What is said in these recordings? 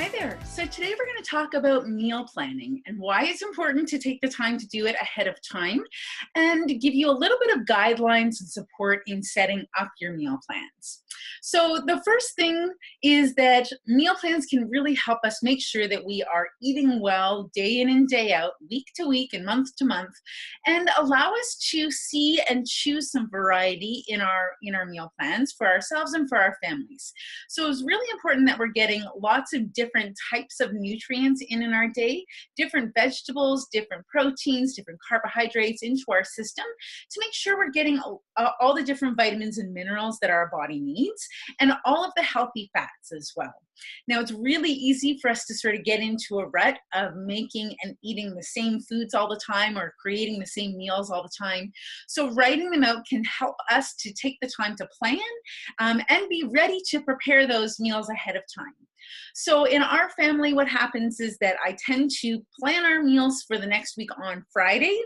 Hi there. So today we're going to talk about meal planning and why it's important to take the time to do it ahead of time and give you a little bit of guidelines and support in setting up your meal plans. So the first thing is that meal plans can really help us make sure that we are eating well day in and day out, week to week and month to month, and allow us to see and choose some variety in our meal plans for ourselves and for our families. So it's really important that we're getting lots of different types of nutrients in our day, different vegetables, different proteins, different carbohydrates into our system to make sure we're getting all the different vitamins and minerals that our body needs and all of the healthy fats as well. Now, it's really easy for us to sort of get into a rut of making and eating the same foods all the time or creating the same meals all the time. So writing them out can help us to take the time to plan and be ready to prepare those meals ahead of time. So in our family, what happens is that I tend to plan our meals for the next week on Friday,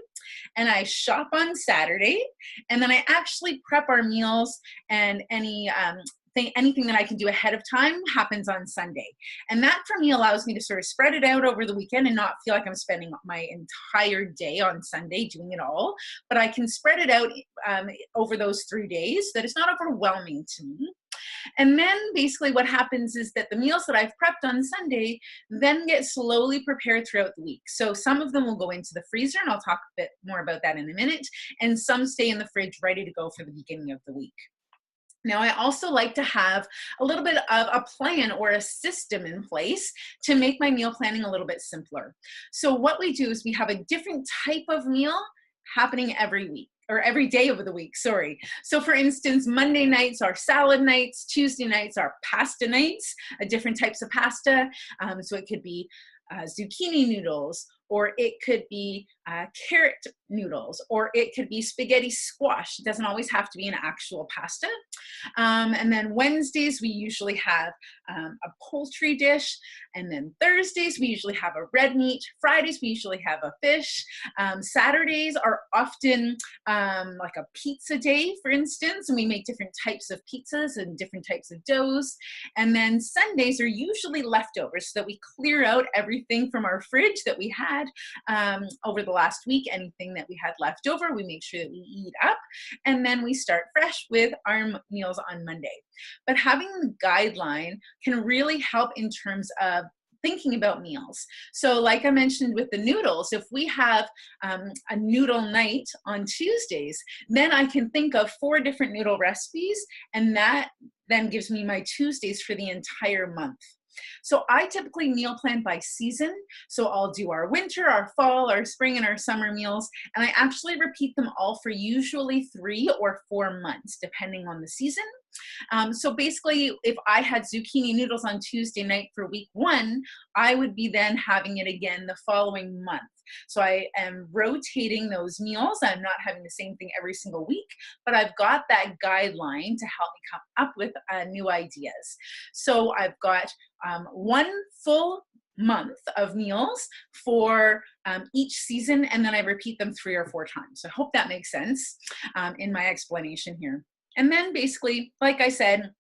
and I shop on Saturday, and then I actually prep our meals and anything that I can do ahead of time happens on Sunday. And that for me allows me to sort of spread it out over the weekend and not feel like I'm spending my entire day on Sunday doing it all, but I can spread it out over those 3 days so that it's not overwhelming to me. And then basically what happens is that the meals that I've prepped on Sunday then get slowly prepared throughout the week. So some of them will go into the freezer, and I'll talk a bit more about that in a minute, and some stay in the fridge ready to go for the beginning of the week. Now, I also like to have a little bit of a plan or a system in place to make my meal planning a little bit simpler. So what we do is we have a different type of meal happening every week, or every day of the week, sorry. So for instance, Monday nights are salad nights, Tuesday nights are pasta nights, different types of pasta. So it could be zucchini noodles, or it could be carrot noodles, or it could be spaghetti squash. It doesn't always have to be an actual pasta. And then Wednesdays, we usually have a poultry dish. And then Thursdays, we usually have a red meat. Fridays, we usually have a fish. Saturdays are often like a pizza day, for instance, and we make different types of pizzas and different types of doughs. And then Sundays are usually leftovers, so that we clear out everything from our fridge that we had over the last week. Anything that we had left over, we make sure that we eat up, and then we start fresh with our meals on Monday. But having the guideline can really help in terms of thinking about meals. So like I mentioned with the noodles, if we have a noodle night on Tuesdays, then I can think of 4 different noodle recipes, and that then gives me my Tuesdays for the entire month. So I typically meal plan by season. So I'll do our winter, our fall, our spring, and our summer meals. And I actually repeat them all for usually 3 or 4 months, depending on the season. So basically, if I had zucchini noodles on Tuesday night for week 1, I would be then having it again the following month. So I am rotating those meals. I'm not having the same thing every single week, but I've got that guideline to help me come up with new ideas. So I've got 1 full month of meals for each season, and then I repeat them 3 or 4 times. So I hope that makes sense in my explanation here. And then basically, like I said,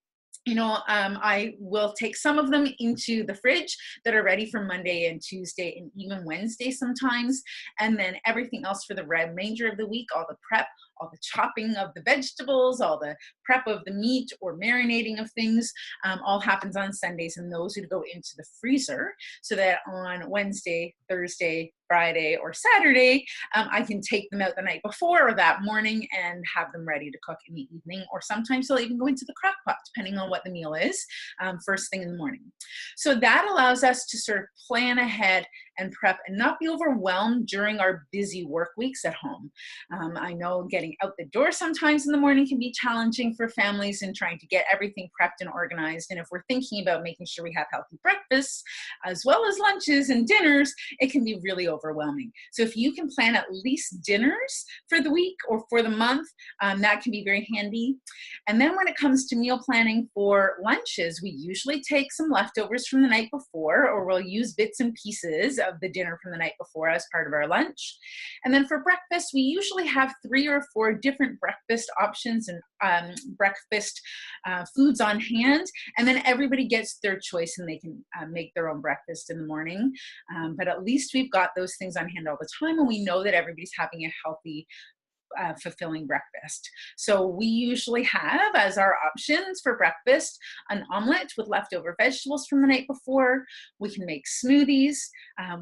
I will take some of them into the fridge that are ready for Monday and Tuesday and even Wednesday sometimes. And then everything else for the remainder of the week, all the prep, all the chopping of the vegetables, all the prep of the meat or marinating of things, all happens on Sundays, and those would go into the freezer so that on Wednesday, Thursday, Friday, or Saturday, I can take them out the night before or that morning and have them ready to cook in the evening, or sometimes they'll even go into the crock pot, depending on what the meal is, first thing in the morning. So that allows us to sort of plan ahead and prep and not be overwhelmed during our busy work weeks at home. I know getting out the door sometimes in the morning can be challenging for families and trying to get everything prepped and organized. And if we're thinking about making sure we have healthy breakfasts as well as lunches and dinners, it can be really overwhelming. So if you can plan at least dinners for the week or for the month, that can be very handy. And then when it comes to meal planning for lunches, we usually take some leftovers from the night before, or we'll use bits and pieces of the dinner from the night before as part of our lunch. And then for breakfast, we usually have 3 or 4 different breakfast options and breakfast foods on hand. And then everybody gets their choice and they can make their own breakfast in the morning. But at least we've got those things on hand all the time, and we know that everybody's having a healthy fulfilling breakfast. So we usually have as our options for breakfast an omelet with leftover vegetables from the night before. We can make smoothies.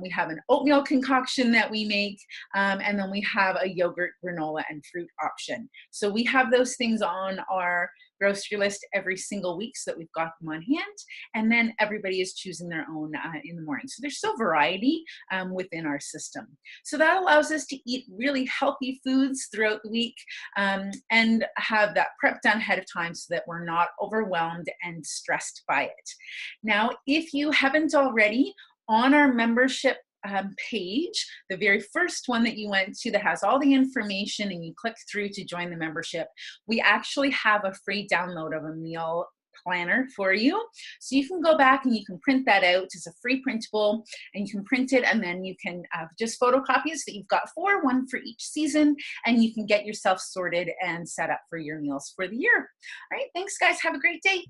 We have an oatmeal concoction that we make, and then we have a yogurt, granola, and fruit option. So we have those things on our grocery list every single week so that we've got them on hand, and then everybody is choosing their own in the morning. So there's still variety within our system. So that allows us to eat really healthy foods throughout the week and have that prep done ahead of time so that we're not overwhelmed and stressed by it. Now, if you haven't already, on our membership page, the very first one that you went to that has all the information and you click through to join the membership, we actually have a free download of a meal planner for you. So you can go back and you can print that out. It's a free printable and you can print it, and then you can just photocopy it so that you've got one for each season, and you can get yourself sorted and set up for your meals for the year. All right, thanks guys. Have a great day.